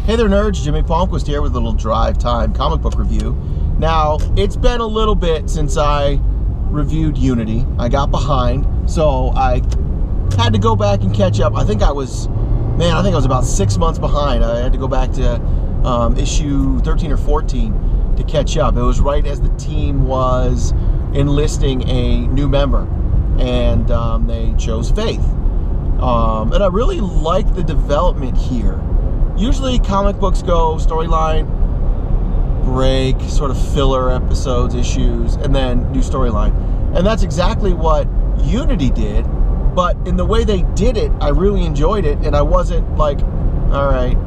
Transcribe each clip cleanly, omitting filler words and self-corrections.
Hey there, nerds. Jimmy Palmquist here with a little drive time comic book review. Now, it's been a little bit since I reviewed Unity. I got behind, so I had to go back and catch up. I think I was about 6 months behind. I had to go back to issue 13 or 14 to catch up. It was right as the team was enlisting a new member, and they chose Faith. And I really like the development here. Usually comic books go storyline, break, sort of filler episodes, issues, and then new storyline. And that's exactly what Unity did, but in the way they did it, I really enjoyed it, and I wasn't like, all right,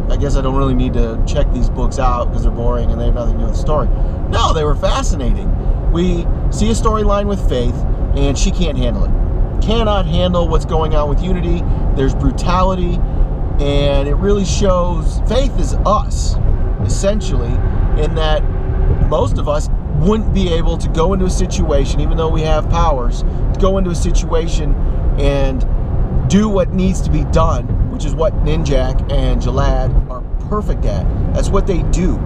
I guess I don't really need to check these books out because they're boring and they have nothing to do with the story. No, they were fascinating. We see a storyline with Faith, and she can't handle it. Cannot handle what's going on with Unity. There's brutality, and it really shows Faith is us, essentially, in that most of us wouldn't be able to go into a situation, even though we have powers, to go into a situation and do what needs to be done, which is what Ninjak and Jalad are perfect at. That's what they do.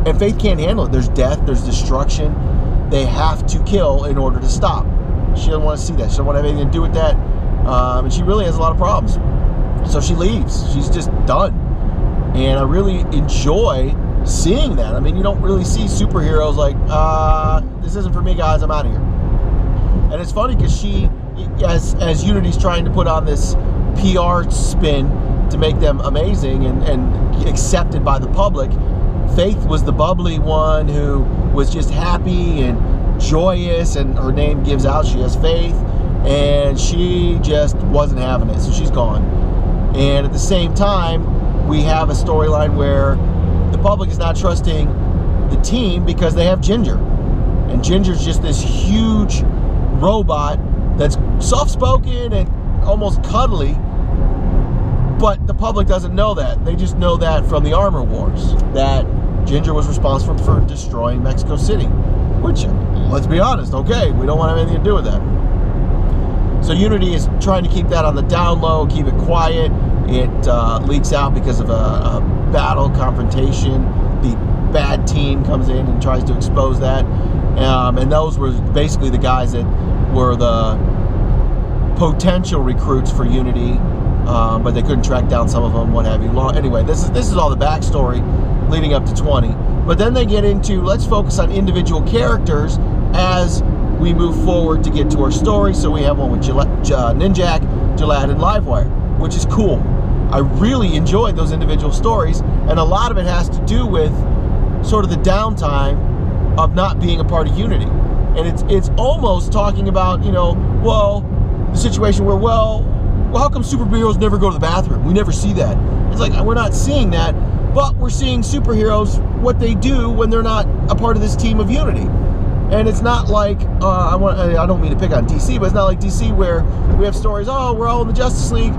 And Faith can't handle it. There's death, there's destruction. They have to kill in order to stop. She doesn't want to see that. She doesn't want to have anything to do with that. And she really has a lot of problems. So she leaves. She's just done. And I really enjoy seeing that. I mean, you don't really see superheroes like, this isn't for me, guys, I'm out of here. And it's funny because she, as Unity's trying to put on this PR spin to make them amazing and accepted by the public, Faith was the bubbly one who was just happy and joyous, and her name gives out she has faith, and she just wasn't having it, so she's gone. And at the same time, we have a storyline where the public is not trusting the team because they have Ginger. And Ginger's just this huge robot that's soft-spoken and almost cuddly, but the public doesn't know that. They just know that from the Armor Wars, that Ginger was responsible for destroying Mexico City. Which, let's be honest, okay, we don't want to have anything to do with that. So Unity is trying to keep that on the down low, keep it quiet. It leaks out because of a battle, confrontation. The bad team comes in and tries to expose that. And those were basically the guys that were the potential recruits for Unity, but they couldn't track down some of them, what have you. Anyway, this is all the backstory leading up to 20. But then they get into, let's focus on individual characters as we move forward to get to our story. So we have one with Ninjak, Jalad, and Livewire, which is cool. I really enjoyed those individual stories, and a lot of it has to do with sort of the downtime of not being a part of Unity. And it's almost talking about, you know, well, the situation where, well, how come superheroes never go to the bathroom? We never see that. It's like, we're not seeing that, but we're seeing superheroes, what they do when they're not a part of this team of Unity. And it's not like, I don't mean to pick on DC, but it's not like DC where we have stories, oh, we're all in the Justice League.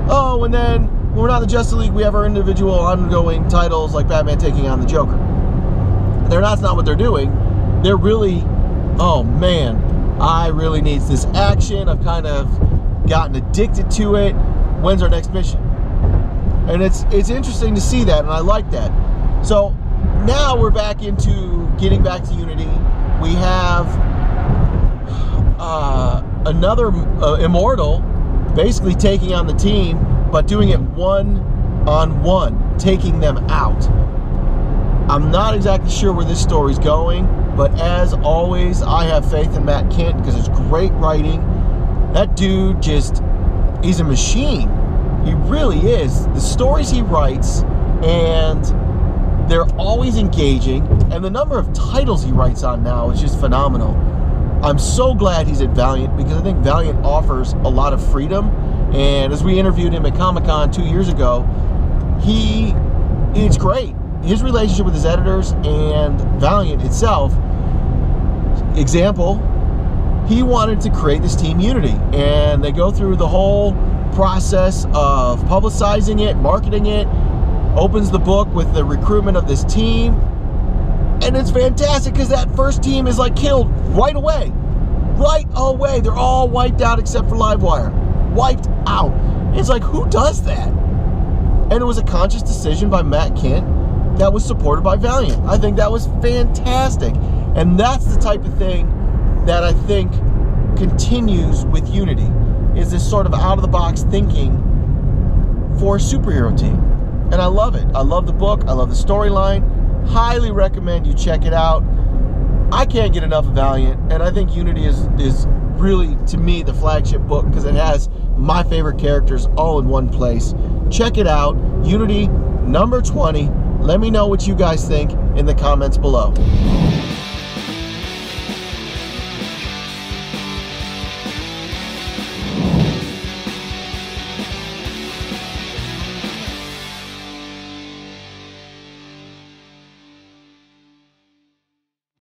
Oh, and then when we're not in the Justice League, we have our individual ongoing titles like Batman taking on the Joker. That's not what they're doing. They're really, oh man, I really need this action. I've kind of gotten addicted to it. When's our next mission? And it's interesting to see that, and I like that. So now we're back into getting back to Unity. We have another Immortal basically taking on the team, but doing it one-on-one, taking them out. I'm not exactly sure where this story's going, but as always, I have faith in Matt Kindt because it's great writing. That dude he's a machine. He really is. The stories he writes, and they're always engaging, and the number of titles he writes on now is just phenomenal. I'm so glad he's at Valiant because I think Valiant offers a lot of freedom, and as we interviewed him at Comic-Con 2 years ago, it's great. His relationship with his editors and Valiant itself, example, he wanted to create this team Unity, and they go through the whole process of publicizing it, marketing it, opens the book with the recruitment of this team, and it's fantastic because that first team is like killed right away. Right away. They're all wiped out except for Livewire. Wiped out. It's like, who does that? And it was a conscious decision by Matt Kindt that was supported by Valiant. I think that was fantastic. And that's the type of thing that I think continues with Unity, is this sort of out-of-the-box thinking for a superhero team. And I love it. I love the book. I love the storyline. Highly recommend you check it out. I can't get enough of Valiant, and I think Unity is really, to me, the flagship book because it has my favorite characters all in one place. Check it out. Unity number 20. Let me know what you guys think in the comments below.